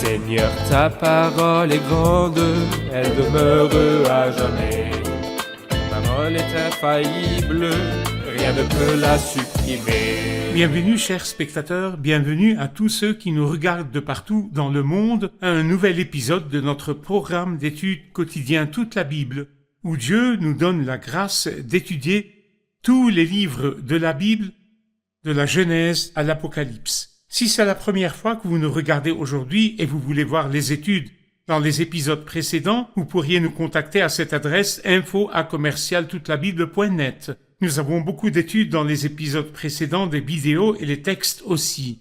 Seigneur, ta parole est grande, elle demeure à jamais. Ta parole est infaillible, rien ne peut la supprimer. Bienvenue chers spectateurs, bienvenue à tous ceux qui nous regardent de partout dans le monde à un nouvel épisode de notre programme d'études quotidien Toute la Bible, où Dieu nous donne la grâce d'étudier tous les livres de la Bible, de la Genèse à l'Apocalypse. Si c'est la première fois que vous nous regardez aujourd'hui et vous voulez voir les études dans les épisodes précédents, vous pourriez nous contacter à cette adresse info@toutelabibble.net. Nous avons beaucoup d'études dans les épisodes précédents, des vidéos et les textes aussi.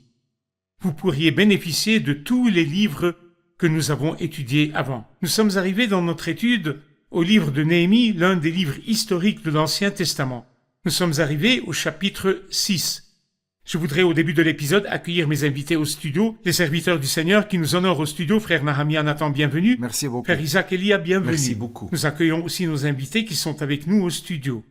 Vous pourriez bénéficier de tous les livres que nous avons étudiés avant. Nous sommes arrivés dans notre étude au livre de Néhémie, l'un des livres historiques de l'Ancien Testament. Nous sommes arrivés au chapitre 6. Je voudrais au début de l'épisode accueillir mes invités au studio, les serviteurs du Seigneur qui nous honorent au studio. Frère Nahamia Nathan, bienvenue. Merci beaucoup. Frère Isaac Elia, bienvenue. Merci beaucoup. Nous accueillons aussi nos invités qui sont avec nous au studio.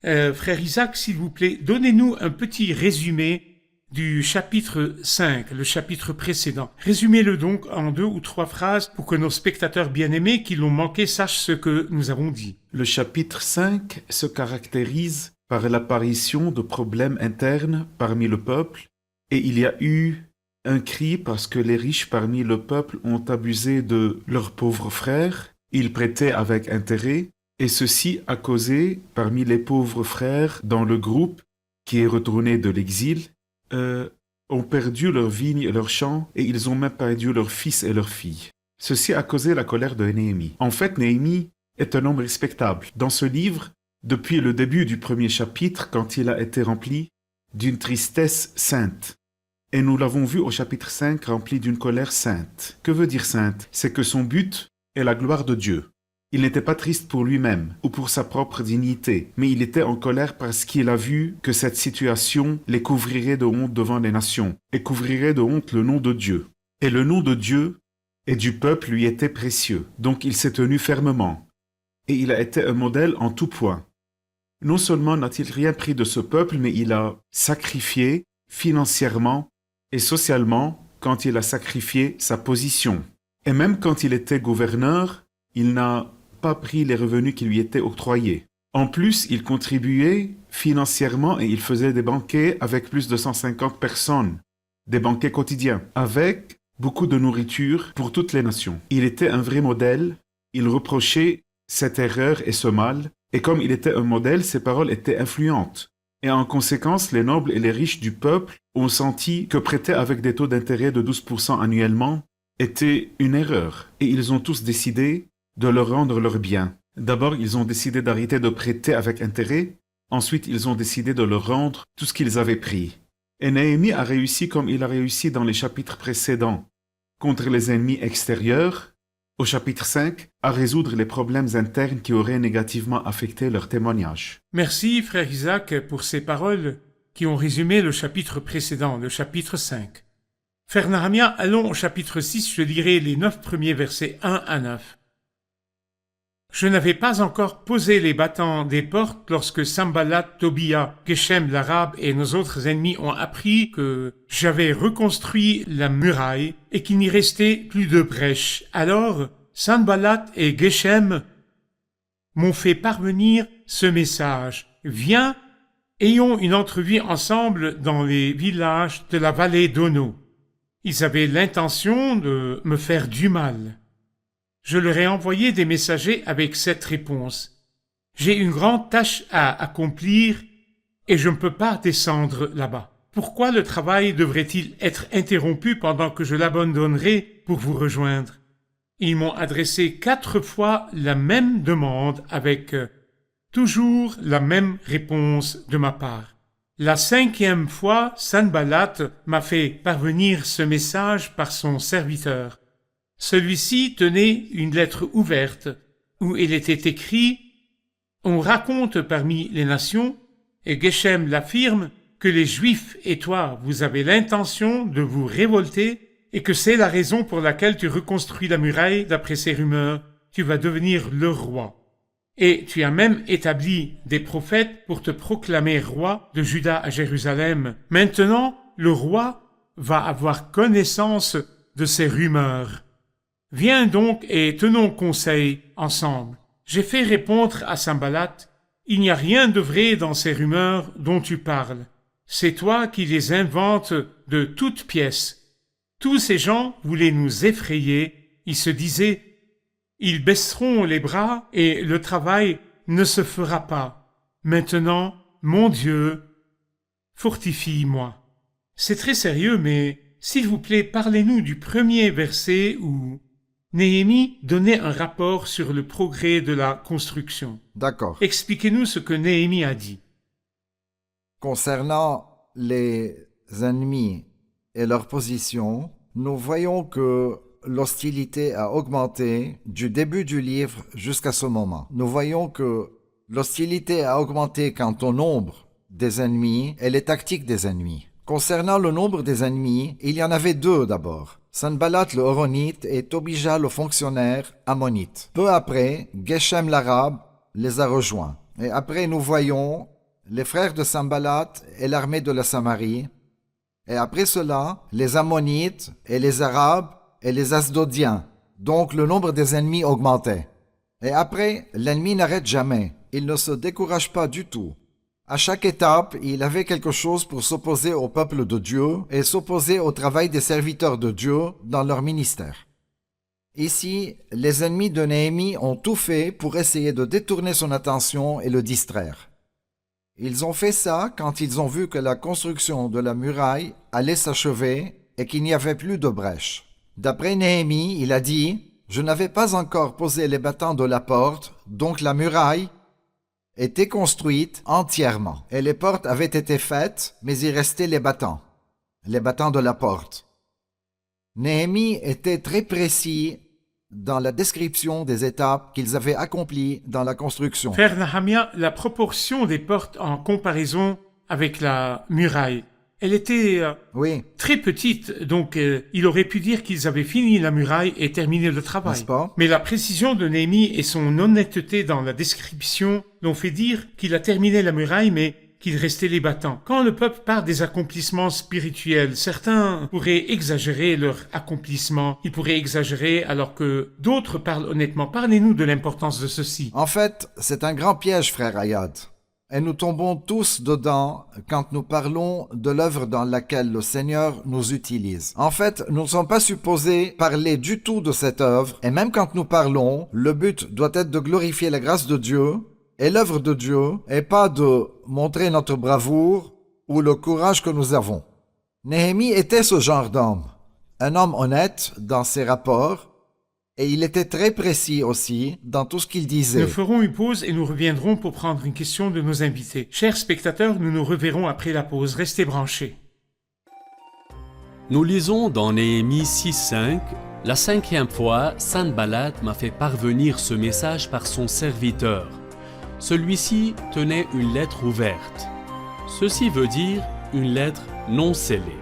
Frère Isaac, s'il vous plaît, donnez-nous un petit résumé du chapitre 5, le chapitre précédent. Résumez-le donc en 2 ou 3 phrases pour que nos spectateurs bien-aimés qui l'ont manqué sachent ce que nous avons dit. Le chapitre 5 se caractérise par l'apparition de problèmes internes parmi le peuple, et il y a eu un cri parce que les riches parmi le peuple ont abusé de leurs pauvres frères, ils prêtaient avec intérêt, et ceci a causé parmi les pauvres frères dans le groupe qui est retourné de l'exil, ont perdu leurs vignes et leurs champs, et ils ont même perdu leurs fils et leurs filles. Ceci a causé la colère de Néhémie. En fait, Néhémie est un homme respectable. Dans ce livre, depuis le début du premier chapitre, quand il a été rempli d'une tristesse sainte. Et nous l'avons vu au chapitre 5, rempli d'une colère sainte. Que veut dire sainte? C'est que son but est la gloire de Dieu. Il n'était pas triste pour lui-même ou pour sa propre dignité, mais il était en colère parce qu'il a vu que cette situation les couvrirait de honte devant les nations et couvrirait de honte le nom de Dieu. Et le nom de Dieu et du peuple lui était précieux, donc il s'est tenu fermement. Et il a été un modèle en tout point. Non seulement n'a-t-il rien pris de ce peuple, mais il a sacrifié financièrement et socialement quand il a sacrifié sa position. Et même quand il était gouverneur, il n'a pas pris les revenus qui lui étaient octroyés. En plus, il contribuait financièrement et il faisait des banquets avec plus de 150 personnes, des banquets quotidiens, avec beaucoup de nourriture pour toutes les nations. Il était un vrai modèle, il reprochait cette erreur et ce mal, et comme il était un modèle, ses paroles étaient influentes. Et en conséquence, les nobles et les riches du peuple ont senti que prêter avec des taux d'intérêt de 12% annuellement était une erreur. Et ils ont tous décidé de leur rendre leurs biens. D'abord, ils ont décidé d'arrêter de prêter avec intérêt. Ensuite, ils ont décidé de leur rendre tout ce qu'ils avaient pris. Et Néhémie a réussi comme il a réussi dans les chapitres précédents, contre les ennemis extérieurs, au chapitre 5, à résoudre les problèmes internes qui auraient négativement affecté leur témoignage. Merci, frère Isaac, pour ces paroles qui ont résumé le chapitre précédent, le chapitre 5. Frère Nahamia, allons au chapitre 6, je lirai les 9 premiers versets 1 à 9. Je n'avais pas encore posé les battants des portes lorsque Sanballat, Tobia, Geshem l'Arabe et nos autres ennemis ont appris que j'avais reconstruit la muraille et qu'il n'y restait plus de brèche. Alors, Sanballat et Geshem m'ont fait parvenir ce message. Viens, ayons une entrevue ensemble dans les villages de la vallée d'Ono. Ils avaient l'intention de me faire du mal. Je leur ai envoyé des messagers avec cette réponse. J'ai une grande tâche à accomplir et je ne peux pas descendre là-bas. Pourquoi le travail devrait-il être interrompu pendant que je l'abandonnerai pour vous rejoindre? Ils m'ont adressé 4 fois la même demande avec toujours la même réponse de ma part. La 5e fois, Sanballat m'a fait parvenir ce message par son serviteur. Celui-ci tenait une lettre ouverte où il était écrit « On raconte parmi les nations, et Geshem l'affirme, que les Juifs et toi, vous avez l'intention de vous révolter et que c'est la raison pour laquelle tu reconstruis la muraille d'après ces rumeurs. Tu vas devenir le roi. Et tu as même établi des prophètes pour te proclamer roi de Juda à Jérusalem. Maintenant, le roi va avoir connaissance de ces rumeurs. Viens donc et tenons conseil ensemble. J'ai fait répondre à Sanballat, il n'y a rien de vrai dans ces rumeurs dont tu parles. C'est toi qui les inventes de toutes pièces. Tous ces gens voulaient nous effrayer. Ils se disaient, ils baisseront les bras et le travail ne se fera pas. Maintenant, mon Dieu, fortifie-moi. C'est très sérieux, mais s'il vous plaît, parlez-nous du premier verset où Néhémie donnait un rapport sur le progrès de la construction. D'accord. Expliquez-nous ce que Néhémie a dit. Concernant les ennemis et leur position, nous voyons que l'hostilité a augmenté du début du livre jusqu'à ce moment. Nous voyons que l'hostilité a augmenté quant au nombre des ennemis et les tactiques des ennemis. Concernant le nombre des ennemis, il y en avait deux d'abord. Sanballat le Horonite et Tobija le fonctionnaire ammonite. Peu après, Geshem l'Arabe les a rejoints. Et après, nous voyons les frères de Sanballat et l'armée de la Samarie. Et après cela, les Ammonites et les Arabes et les Asdodiens. Donc le nombre des ennemis augmentait. Et après, l'ennemi n'arrête jamais. Il ne se décourage pas du tout. À chaque étape, il avait quelque chose pour s'opposer au peuple de Dieu et s'opposer au travail des serviteurs de Dieu dans leur ministère. Ici, les ennemis de Néhémie ont tout fait pour essayer de détourner son attention et le distraire. Ils ont fait ça quand ils ont vu que la construction de la muraille allait s'achever et qu'il n'y avait plus de brèche. D'après Néhémie, il a dit « Je n'avais pas encore posé les battants de la porte, donc la muraille était construite entièrement. Et les portes avaient été faites, mais il restait les battants de la porte. » Néhémie était très précis dans la description des étapes qu'ils avaient accomplies dans la construction. Frère Nahamia, la proportion des portes en comparaison avec la muraille, elle était Oui, très petite, donc il aurait pu dire qu'ils avaient fini la muraille et terminé le travail. n'est-ce pas? Mais la précision de Néhémie et son honnêteté dans la description l'ont fait dire qu'il a terminé la muraille, mais qu'il restait les battants. Quand le peuple parle des accomplissements spirituels, certains pourraient exagérer leur accomplissement, ils pourraient exagérer alors que d'autres parlent honnêtement. Parlez-nous de l'importance de ceci. En fait, c'est un grand piège, frère Ayad. Et nous tombons tous dedans quand nous parlons de l'œuvre dans laquelle le Seigneur nous utilise. En fait, nous ne sommes pas supposés parler du tout de cette œuvre, et même quand nous parlons, le but doit être de glorifier la grâce de Dieu et l'œuvre de Dieu, et pas de montrer notre bravoure ou le courage que nous avons. Néhémie était ce genre d'homme, un homme honnête dans ses rapports, et il était très précis aussi dans tout ce qu'il disait. Nous ferons une pause et nous reviendrons pour prendre une question de nos invités. Chers spectateurs, nous nous reverrons après la pause. Restez branchés. Nous lisons dans Néhémie 6.5 « La 5e fois, Sanballat m'a fait parvenir ce message par son serviteur. Celui-ci tenait une lettre ouverte. Ceci veut dire une lettre non scellée.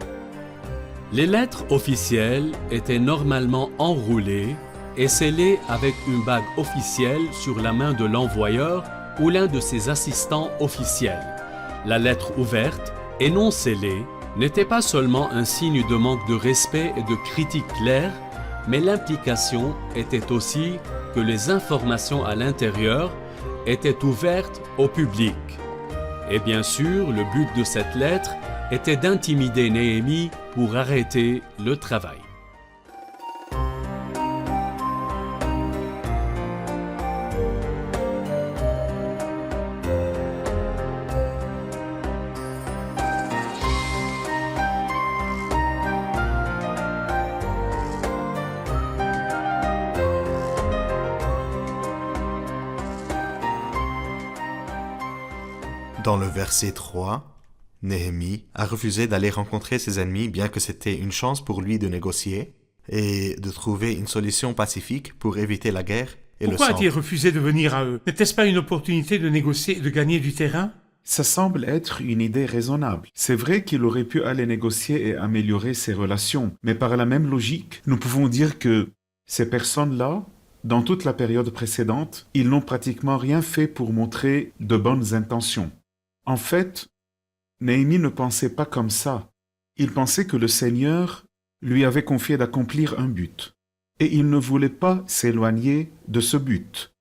Les lettres officielles étaient normalement enroulées et scellées avec une bague officielle sur la main de l'envoyeur ou l'un de ses assistants officiels. La lettre ouverte et non scellée n'était pas seulement un signe de manque de respect et de critique claire, mais l'implication était aussi que les informations à l'intérieur étaient ouvertes au public. Et bien sûr, le but de cette lettre était d'intimider Néhémie pour arrêter le travail. Dans le verset 3, Néhémie a refusé d'aller rencontrer ses ennemis bien que c'était une chance pour lui de négocier et de trouver une solution pacifique pour éviter la guerre et Pourquoi le sang. a-t-il refusé de venir à eux? N'était-ce pas une opportunité de négocier et de gagner du terrain? Ça semble être une idée raisonnable. C'est vrai qu'il aurait pu aller négocier et améliorer ses relations, mais par la même logique, nous pouvons dire que ces personnes-là, dans toute la période précédente, ils n'ont pratiquement rien fait pour montrer de bonnes intentions. En fait, Néhémie ne pensait pas comme ça. Il pensait que le Seigneur lui avait confié d'accomplir un but. Et il ne voulait pas s'éloigner de ce but,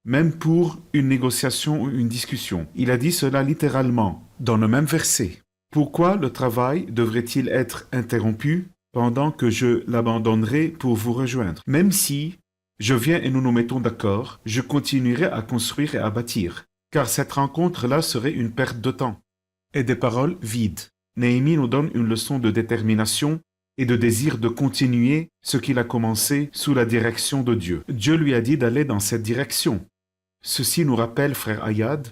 même pour une négociation ou une discussion. Il a dit cela littéralement, dans le même verset. Pourquoi le travail devrait-il être interrompu pendant que je l'abandonnerai pour vous rejoindre? Même si je viens et nous nous mettons d'accord, je continuerai à construire et à bâtir, car cette rencontre-là serait une perte de temps et des paroles vides. Néhémie nous donne une leçon de détermination et de désir de continuer ce qu'il a commencé sous la direction de Dieu. Dieu lui a dit d'aller dans cette direction. Ceci nous rappelle, frère Ayad,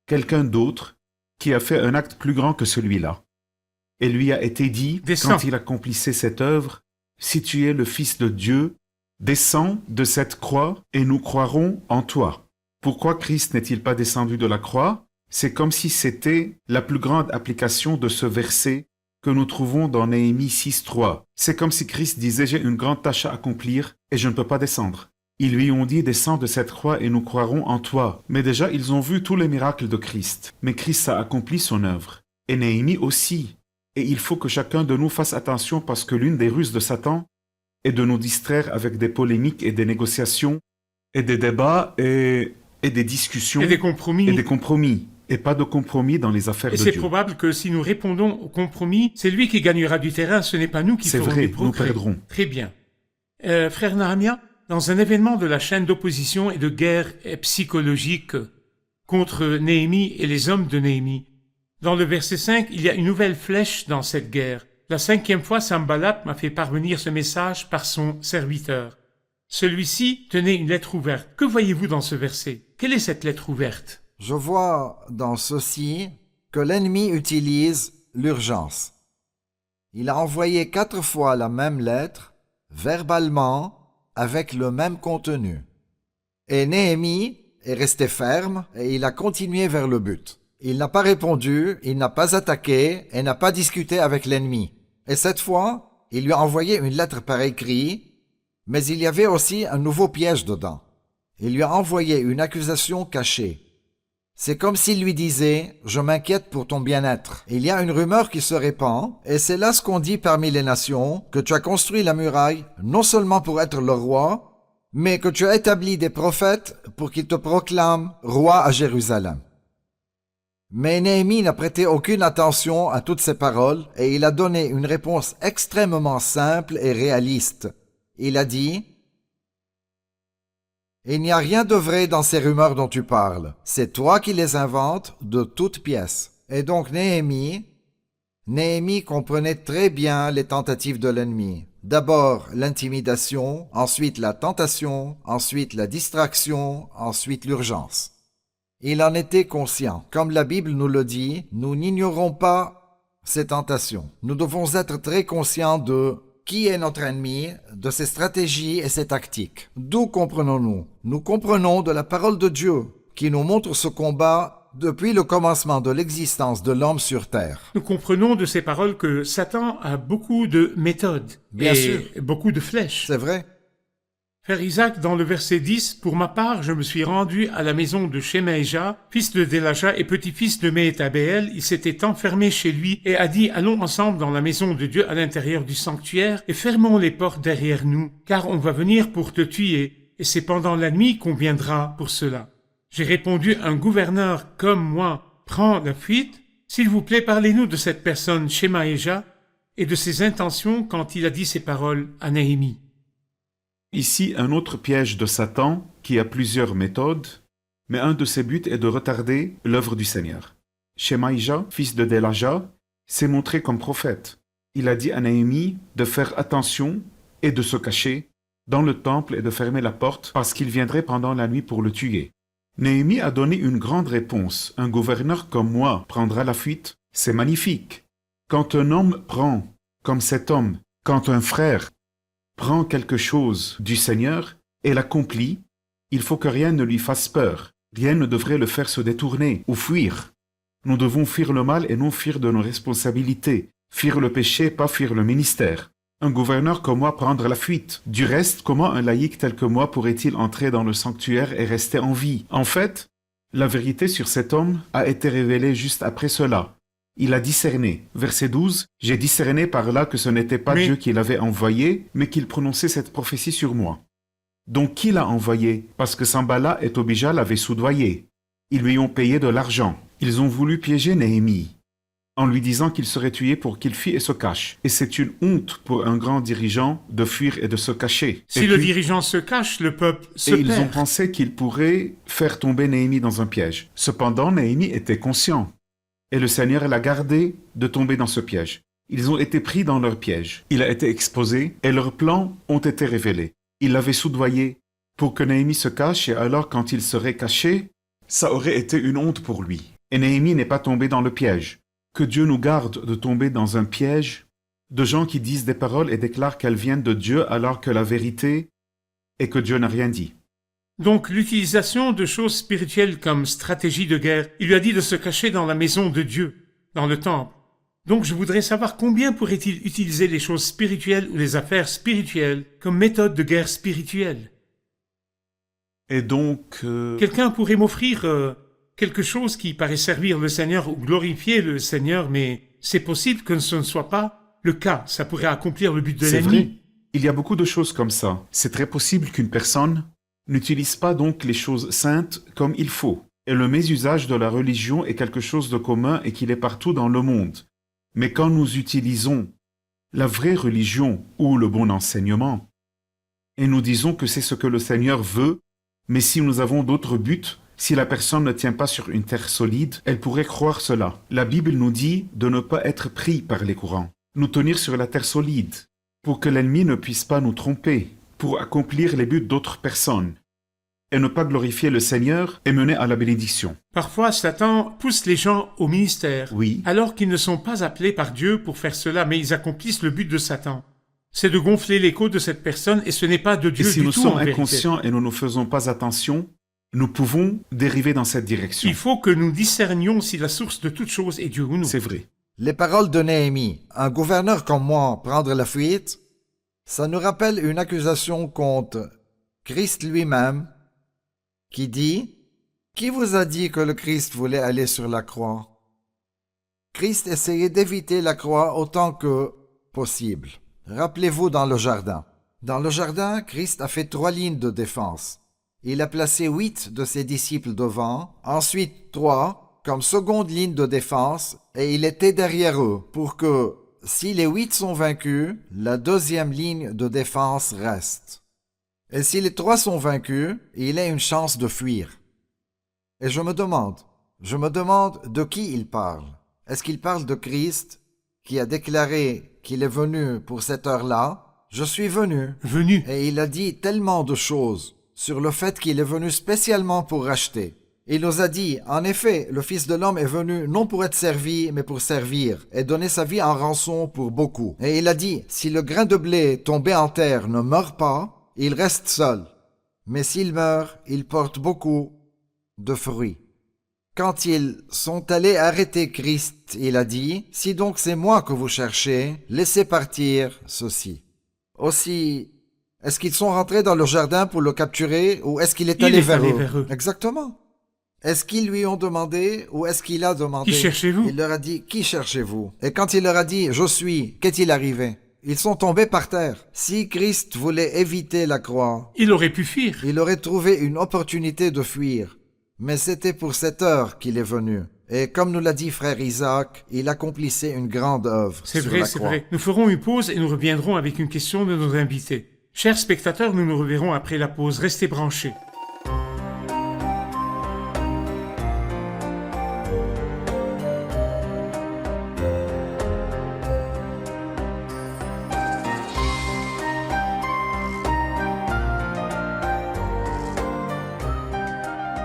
quelqu'un d'autre qui a fait un acte plus grand que celui-là. Et lui a été dit, Descends. quand il accomplissait cette œuvre, « Si tu es le Fils de Dieu, descends de cette croix et nous croirons en toi. » Pourquoi Christ n'est-il pas descendu de la croix? C'est comme si c'était la plus grande application de ce verset que nous trouvons dans Néhémie 6.3. C'est comme si Christ disait « J'ai une grande tâche à accomplir et je ne peux pas descendre. » Ils lui ont dit « Descends de cette croix et nous croirons en toi. » Mais déjà, ils ont vu tous les miracles de Christ. Mais Christ a accompli son œuvre. Et Néhémie aussi. Et il faut que chacun de nous fasse attention parce que l'une des ruses de Satan est de nous distraire avec des polémiques et des négociations et des débats et des discussions Et des compromis. Et pas de compromis dans les affaires Et de c'est Dieu. probable que si nous répondons au compromis, c'est lui qui gagnera du terrain, ce n'est pas nous qui C'est ferons vrai, des nous progrès. perdrons. Très bien. Frère Nahamia, dans un événement de la chaîne d'opposition et de guerre psychologique contre Néhémie et les hommes de Néhémie, dans le verset 5, il y a une nouvelle flèche dans cette guerre. La 5e fois, Sanballat m'a fait parvenir ce message par son serviteur. Celui-ci tenait une lettre ouverte. Que voyez-vous dans ce verset? Quelle est cette lettre ouverte? Je vois dans ceci que l'ennemi utilise l'urgence. Il a envoyé 4 fois la même lettre, verbalement, avec le même contenu. Et Néhémie est resté ferme et il a continué vers le but. Il n'a pas répondu, il n'a pas attaqué et n'a pas discuté avec l'ennemi. Et cette fois, il lui a envoyé une lettre par écrit, mais il y avait aussi un nouveau piège dedans. Il lui a envoyé une accusation cachée. C'est comme s'il lui disait « Je m'inquiète pour ton bien-être ». Il y a une rumeur qui se répand, et c'est là ce qu'on dit parmi les nations, que tu as construit la muraille non seulement pour être le roi, mais que tu as établi des prophètes pour qu'ils te proclament roi à Jérusalem. Mais Néhémie n'a prêté aucune attention à toutes ces paroles, et il a donné une réponse extrêmement simple et réaliste. Il a dit « Il n'y a rien de vrai dans ces rumeurs dont tu parles. C'est toi qui les inventes de toutes pièces. » Et donc Néhémie comprenait très bien les tentatives de l'ennemi. D'abord l'intimidation, ensuite la tentation, ensuite la distraction, ensuite l'urgence. Il en était conscient. Comme la Bible nous le dit, nous n'ignorons pas ces tentations. Nous devons être très conscients de qui est notre ennemi, de ses stratégies et ses tactiques. D'où comprenons-nous? Nous comprenons de la parole de Dieu, qui nous montre ce combat depuis le commencement de l'existence de l'homme sur terre. Nous comprenons de ces paroles que Satan a beaucoup de méthodes. Bien sûr. Beaucoup de flèches. C'est vrai? Frère Isaac, dans le verset 10, « Pour ma part, je me suis rendu à la maison de Shemaïja, fils de Délaja et petit-fils de Méhétabéel. Il s'était enfermé chez lui et a dit, allons ensemble dans la maison de Dieu à l'intérieur du sanctuaire et fermons les portes derrière nous, car on va venir pour te tuer, et c'est pendant la nuit qu'on viendra pour cela. J'ai répondu, un gouverneur comme moi prend la fuite. S'il vous plaît, parlez-nous de cette personne, Shemaïja, et de ses intentions quand il a dit ces paroles à Néhémie. » Ici, un autre piège de Satan qui a plusieurs méthodes, mais un de ses buts est de retarder l'œuvre du Seigneur. Shemaïja, fils de Délaja, s'est montré comme prophète. Il a dit à Néhémie de faire attention et de se cacher dans le temple et de fermer la porte parce qu'il viendrait pendant la nuit pour le tuer. Néhémie a donné une grande réponse. Un gouverneur comme moi prendra la fuite. C'est magnifique. Quand un homme prend, comme cet homme, quand un frère prend quelque chose du Seigneur et l'accomplit, il faut que rien ne lui fasse peur. Rien ne devrait le faire se détourner ou fuir. Nous devons fuir le mal et non fuir de nos responsabilités. Fuir le péché, pas fuir le ministère. Un gouverneur comme moi prendre la fuite. Du reste, comment un laïc tel que moi pourrait-il entrer dans le sanctuaire et rester en vie? En fait, la vérité sur cet homme a été révélée juste après cela. Il a discerné. Verset 12, « J'ai discerné par là que ce n'était pas Mais- Dieu qui l'avait envoyé, mais qu'il prononçait cette prophétie sur moi. » Donc qui l'a envoyé? Parce que Sanballat et Tobija l'avaient soudoyé. Ils lui ont payé de l'argent. Ils ont voulu piéger Néhémie, en lui disant qu'il serait tué pour qu'il fuit et se cache. Et c'est une honte pour un grand dirigeant de fuir et de se cacher. Si Et le puis- dirigeant se cache, le peuple se et ils ont perd. pensé qu'ils pourraient faire tomber Néhémie dans un piège. Cependant, Néhémie était conscient. Et le Seigneur l'a gardé de tomber dans ce piège. Ils ont été pris dans leur piège. Il a été exposé et leurs plans ont été révélés. Il l'avait soudoyé pour que Néhémie se cache et alors quand il serait caché, ça aurait été une honte pour lui. Et Néhémie n'est pas tombé dans le piège. Que Dieu nous garde de tomber dans un piège de gens qui disent des paroles et déclarent qu'elles viennent de Dieu alors que la vérité est que Dieu n'a rien dit. Donc l'utilisation de choses spirituelles comme stratégie de guerre, il lui a dit de se cacher dans la maison de Dieu, dans le temple. Donc je voudrais savoir combien pourrait-il utiliser les choses spirituelles ou les affaires spirituelles comme méthode de guerre spirituelle. Et donc, Quelqu'un pourrait m'offrir quelque chose qui paraît servir le Seigneur ou glorifier le Seigneur, mais c'est possible que ce ne soit pas le cas. Ça pourrait accomplir le but de c'est vrai, l'ennemi. il y a beaucoup de choses comme ça. C'est très possible qu'une personne n'utilise pas donc les choses saintes comme il faut. Et le mésusage de la religion est quelque chose de commun et qu'il est partout dans le monde. Mais quand nous utilisons la vraie religion ou le bon enseignement, et nous disons que c'est ce que le Seigneur veut, mais si nous avons d'autres buts, si la personne ne tient pas sur une terre solide, elle pourrait croire cela. La Bible nous dit de ne pas être pris par les courants, nous tenir sur la terre solide, pour que l'ennemi ne puisse pas nous tromper, pour accomplir les buts d'autres personnes, et ne pas glorifier le Seigneur et mener à la bénédiction. Parfois, Satan pousse les gens au ministère, Oui. alors qu'ils ne sont pas appelés par Dieu pour faire cela, mais ils accomplissent le but de Satan. C'est de gonfler l'écho de cette personne et ce n'est pas de Et Dieu si du nous tout sommes en vérité. inconscients et nous ne faisons pas attention, nous pouvons dériver dans cette direction. Il faut que nous discernions si la source de toute chose est Dieu ou non. C'est vrai. Les paroles de Néhémie, un gouverneur comme moi prendre la fuite, ça nous rappelle une accusation contre Christ lui-même qui dit « Qui vous a dit que le Christ voulait aller sur la croix ?» Christ essayait d'éviter la croix autant que possible. Rappelez-vous dans le jardin. Dans le jardin, Christ a fait 3 lignes de défense. Il a placé 8 de ses disciples devant, ensuite 3 comme seconde ligne de défense, et il était derrière eux pour que, si les 8 sont vaincus, la 2e ligne de défense reste. Et si les 3 sont vaincus, il a une chance de fuir. Et je me demande de qui il parle. Est-ce qu'il parle de Christ, qui a déclaré qu'il est venu pour cette heure-là? Je suis venu. Venu. Et il a dit tellement de choses sur le fait qu'il est venu spécialement pour racheter. Il nous a dit, en effet, le Fils de l'homme est venu non pour être servi, mais pour servir, et donner sa vie en rançon pour beaucoup. Et il a dit, si le grain de blé tombé en terre ne meurt pas, il reste seul. Mais s'il meurt, il porte beaucoup de fruits. Quand ils sont allés arrêter Christ, il a dit, si donc c'est moi que vous cherchez, laissez partir ceci. Aussi, est-ce qu'ils sont rentrés dans le jardin pour le capturer ou est-ce qu'il est allé vers eux? Exactement. Est-ce qu'ils lui ont demandé ou est-ce qu'il a demandé? Qui cherchez-vous? Il leur a dit, qui cherchez-vous? Et quand il leur a dit, je suis, qu'est-il arrivé? Ils sont tombés par terre. Si Christ voulait éviter la croix, Il aurait pu fuir. il aurait trouvé une opportunité de fuir. Mais c'était pour cette heure qu'il est venu. Et comme nous l'a dit frère Isaac, il accomplissait une grande œuvre C'est sur vrai, la c'est croix. vrai. Nous ferons une pause et nous reviendrons avec une question de nos invités. Chers spectateurs, nous nous reverrons après la pause. Restez branchés.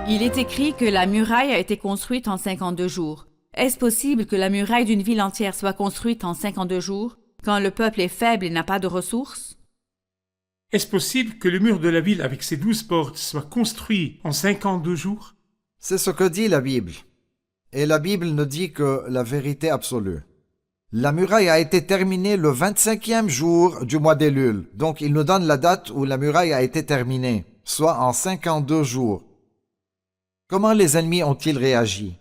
Il est écrit que la muraille a été construite en 52 jours. Est-ce possible que la muraille d'une ville entière soit construite en 52 jours, quand le peuple est faible et n'a pas de ressources? Est-ce possible que le mur de la ville avec ses 12 portes soit construit en 52 jours? C'est ce que dit la Bible. Et la Bible ne dit que la vérité absolue. La muraille a été terminée le 25e jour du mois d'Élul. Donc il nous donne la date où la muraille a été terminée, soit en 52 jours. Comment les ennemis ont-ils réagi?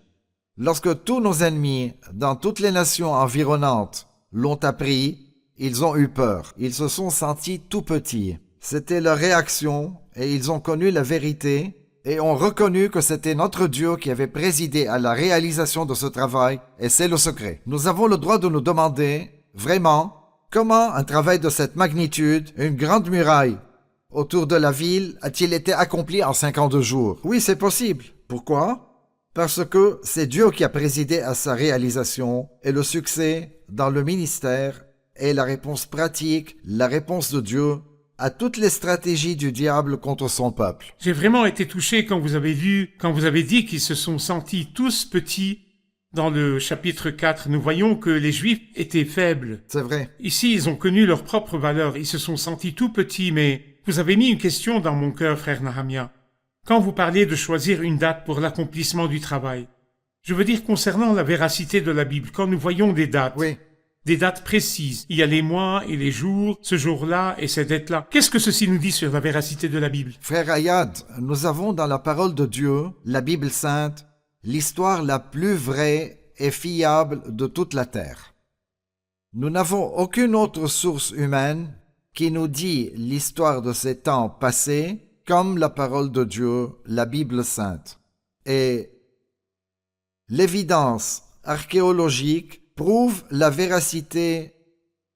Lorsque tous nos ennemis dans toutes les nations environnantes l'ont appris, ils ont eu peur. Ils se sont sentis tout petits. C'était leur réaction et ils ont connu la vérité et ont reconnu que c'était notre Dieu qui avait présidé à la réalisation de ce travail et c'est le secret. Nous avons le droit de nous demander, vraiment, comment un travail de cette magnitude, une grande muraille autour de la ville, a-t-il été accompli en 52 jours? Oui, c'est possible. Pourquoi? Parce que c'est Dieu qui a présidé à sa réalisation et le succès dans le ministère est la réponse pratique, la réponse de Dieu à toutes les stratégies du diable contre son peuple. J'ai vraiment été touché quand vous avez dit qu'ils se sont sentis tous petits. Dans le chapitre 4, nous voyons que les Juifs étaient faibles. C'est vrai. Ici, ils ont connu leur propre valeur, ils se sont sentis tout petits, mais vous avez mis une question dans mon cœur, frère Nahamia. Quand vous parliez de choisir une date pour l'accomplissement du travail, je veux dire concernant la véracité de la Bible, quand nous voyons des dates, Oui. des dates précises, il y a les mois et les jours, ce jour-là et cette date-là. Qu'est-ce que ceci nous dit sur la véracité de la Bible? Frère Ayad, nous avons dans la parole de Dieu, la Bible sainte, l'histoire la plus vraie et fiable de toute la terre. Nous n'avons aucune autre source humaine qui nous dit l'histoire de ces temps passés comme la parole de Dieu, la Bible sainte. Et l'évidence archéologique prouve la véracité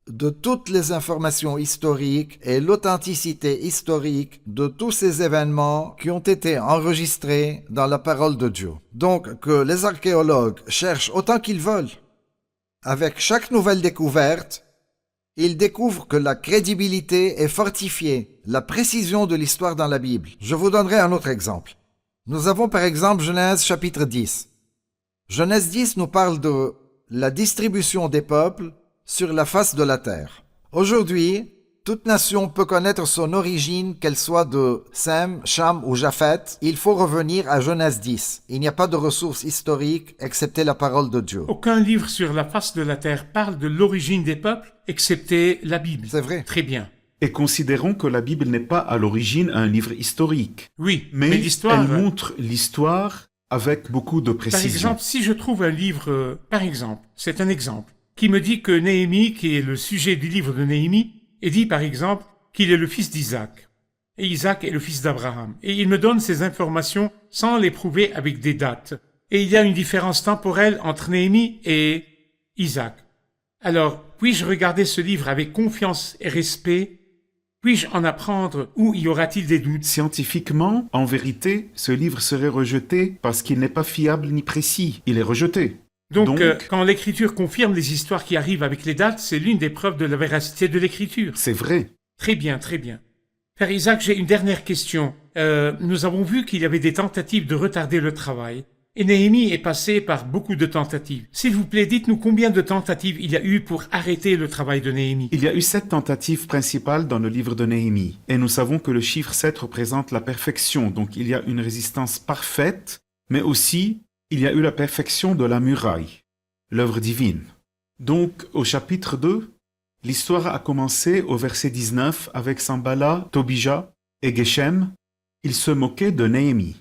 de toutes les informations historiques et l'authenticité historique de tous ces événements qui ont été enregistrés dans la parole de Dieu. Donc, que les archéologues cherchent autant qu'ils veulent. Avec chaque nouvelle découverte, ils découvrent que la crédibilité est fortifiée, la précision de l'histoire dans la Bible. Je vous donnerai un autre exemple. Nous avons par exemple Genèse chapitre 10. Genèse 10 nous parle de la distribution des peuples sur la face de la terre. Aujourd'hui, toute nation peut connaître son origine, qu'elle soit de Sem, Cham ou Japhet. Il faut revenir à Genèse 10. Il n'y a pas de ressources historiques excepté la parole de Dieu. Aucun livre sur la face de la terre parle de l'origine des peuples, excepté la Bible. C'est vrai. Très bien. Et considérons que la Bible n'est pas à l'origine un livre historique, Oui, mais l'histoire... elle montre l'histoire avec beaucoup de Par précision. exemple, si je trouve un livre, par exemple, c'est un exemple, qui me dit que Néhémie, qui est le sujet du livre de Néhémie, et dit par exemple qu'il est le fils d'Isaac. Et Isaac est le fils d'Abraham. Et il me donne ces informations sans les prouver avec des dates. Et il y a une différence temporelle entre Néhémie et Isaac. Alors, puis-je regarder ce livre avec confiance et respect? Puis-je en apprendre ou y aura-t-il des doutes? Scientifiquement, en vérité, ce livre serait rejeté parce qu'il n'est pas fiable ni précis. Il est rejeté. Donc, quand l'Écriture confirme les histoires qui arrivent avec les dates, c'est l'une des preuves de la véracité de l'Écriture. C'est vrai. Très bien, très bien. Frère Isaac, j'ai une dernière question. Nous avons vu qu'il y avait des tentatives de retarder le travail. Et Néhémie est passé par beaucoup de tentatives. S'il vous plaît, dites-nous combien de tentatives il y a eu pour arrêter le travail de Néhémie. Il y a eu 7 tentatives principales dans le livre de Néhémie. Et nous savons que le chiffre 7 représente la perfection. Donc il y a une résistance parfaite, mais aussi il y a eu la perfection de la muraille, l'œuvre divine. Donc au chapitre 2, l'histoire a commencé au verset 19 avec Sambala, Tobija et Geshem. Ils se moquaient de Néhémie.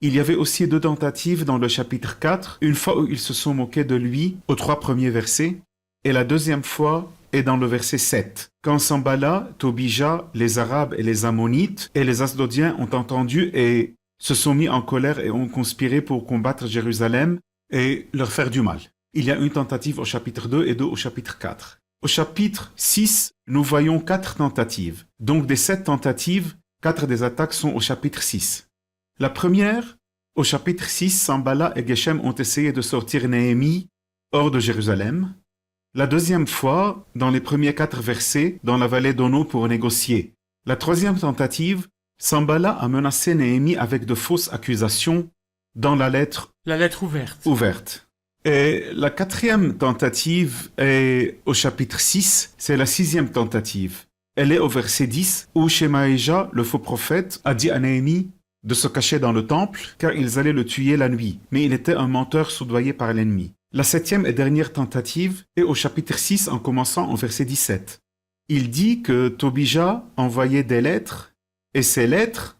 Il y avait aussi 2 tentatives dans le chapitre 4, une fois où ils se sont moqués de lui aux 3 premiers versets, et la deuxième fois est dans le verset 7, quand Sambala, Tobija, les Arabes et les Ammonites et les Asdodiens ont entendu et se sont mis en colère et ont conspiré pour combattre Jérusalem et leur faire du mal. Il y a une tentative au chapitre 2 et 2 au chapitre 4. Au chapitre 6, nous voyons 4 tentatives. Donc des 7 tentatives, 4 des attaques sont au chapitre 6. La première, au chapitre 6, Sambala et Geshem ont essayé de sortir Néhémie hors de Jérusalem. La deuxième fois, dans les premiers 4 versets, dans la vallée d'Ono pour négocier. La troisième tentative, Sambala a menacé Néhémie avec de fausses accusations dans la lettre ouverte. Et la 4e tentative est au chapitre 6, c'est la 6e tentative. Elle est au verset 10, où Shemaïja, le faux prophète, a dit à Néhémie de se cacher dans le temple, car ils allaient le tuer la nuit. Mais il était un menteur soudoyé par l'ennemi. La 7e et dernière tentative est au chapitre 6, en commençant au verset 17. Il dit que Tobija envoyait des lettres, et ces lettres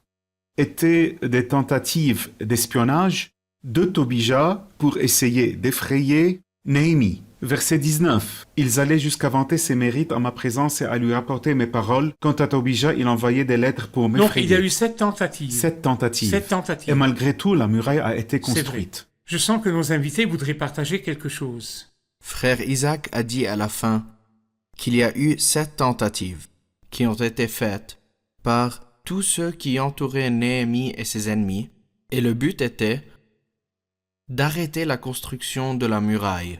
étaient des tentatives d'espionnage de Tobija pour essayer d'effrayer Néhémie. Verset 19. Ils allaient jusqu'à vanter ses mérites en ma présence et à lui rapporter mes paroles. Quant à Tobija, il envoyait des lettres pour Donc m'effrayer. il y a eu 7 tentatives. 7 tentatives. 7 tentatives. Et malgré tout, la muraille a été C'est vrai. construite. Je sens que nos invités voudraient partager quelque chose. Frère Isaac a dit à la fin qu'il y a eu 7 tentatives qui ont été faites par tous ceux qui entouraient Néhémie et ses ennemis, et le but était d'arrêter la construction de la muraille.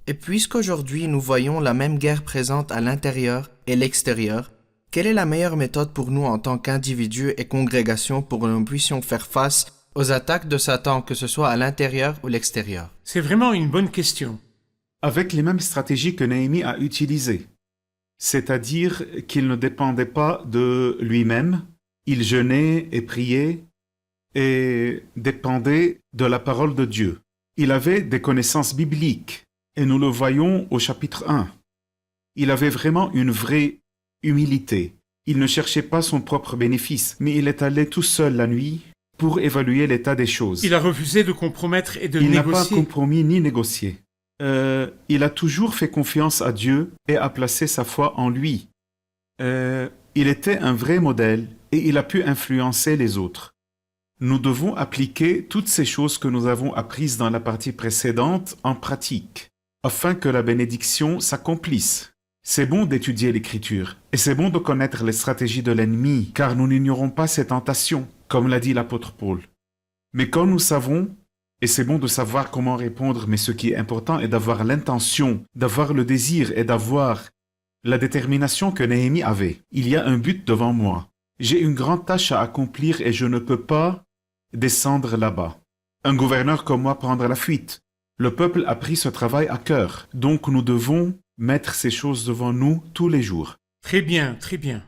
Et puisqu'aujourd'hui nous voyons la même guerre présente à l'intérieur et l'extérieur, quelle est la meilleure méthode pour nous en tant qu'individus et congrégation pour que nous puissions faire face aux attaques de Satan, que ce soit à l'intérieur ou l'extérieur? C'est vraiment une bonne question. Avec les mêmes stratégies que Néhémie a utilisées. C'est-à-dire qu'il ne dépendait pas de lui-même, il jeûnait et priait et dépendait de la parole de Dieu. Il avait des connaissances bibliques et nous le voyons au chapitre 1. Il avait vraiment une vraie humilité. Il ne cherchait pas son propre bénéfice, mais il est allé tout seul la nuit pour évaluer l'état des choses. Il a refusé de compromettre et de Il n'a pas négocier. compromis ni négocié. Il a toujours fait confiance à Dieu et a placé sa foi en lui. Il était un vrai modèle et il a pu influencer les autres. Nous devons appliquer toutes ces choses que nous avons apprises dans la partie précédente en pratique, afin que la bénédiction s'accomplisse. C'est bon d'étudier l'Écriture, et c'est bon de connaître les stratégies de l'ennemi, car nous n'ignorons pas ses tentations, comme l'a dit l'apôtre Paul. Mais quand nous savons, et c'est bon de savoir comment répondre, mais ce qui est important est d'avoir l'intention, d'avoir le désir et d'avoir la détermination que Néhémie avait. Il y a un but devant moi. J'ai une grande tâche à accomplir et je ne peux pas descendre là-bas. Un gouverneur comme moi prendre la fuite. Le peuple a pris ce travail à cœur, donc nous devons mettre ces choses devant nous tous les jours. Très bien, très bien.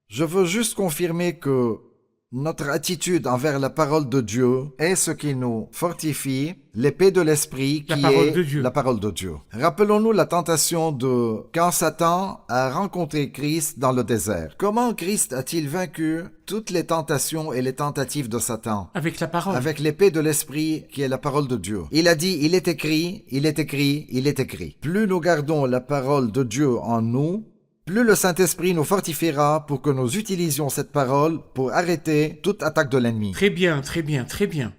Je veux juste confirmer que notre attitude envers la parole de Dieu est ce qui nous fortifie, l'épée de l'esprit La qui parole est de Dieu. la parole de Dieu. Rappelons-nous la tentation de quand Satan a rencontré Christ dans le désert. Comment Christ a-t-il vaincu toutes les tentations et les tentatives de Satan? Avec la parole. Avec l'épée de l'esprit qui est la parole de Dieu. Il a dit, il est écrit, il est écrit, il est écrit. Plus nous gardons la parole de Dieu en nous, plus le Saint-Esprit nous fortifiera pour que nous utilisions cette parole pour arrêter toute attaque de l'ennemi. Très bien, très bien, très bien.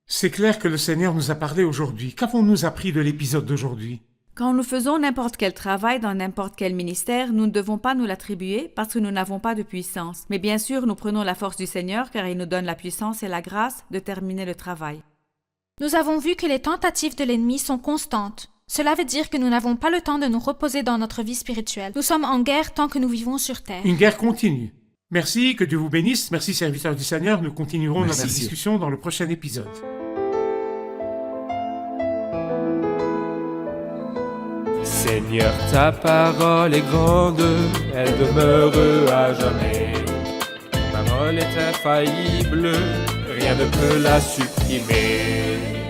C'est clair que le Seigneur nous a parlé aujourd'hui. Qu'avons-nous appris de l'épisode d'aujourd'hui? Quand nous faisons n'importe quel travail dans n'importe quel ministère, nous ne devons pas nous l'attribuer parce que nous n'avons pas de puissance. Mais bien sûr, nous prenons la force du Seigneur car il nous donne la puissance et la grâce de terminer le travail. Nous avons vu que les tentatives de l'ennemi sont constantes. Cela veut dire que nous n'avons pas le temps de nous reposer dans notre vie spirituelle. Nous sommes en guerre tant que nous vivons sur terre. Une guerre continue. Merci, que Dieu vous bénisse. Merci, serviteurs du Seigneur. Nous continuerons Merci. notre discussion dans le prochain épisode. Seigneur, ta parole est grande, elle demeure à jamais. Ta parole est infaillible, rien ne peut la supprimer.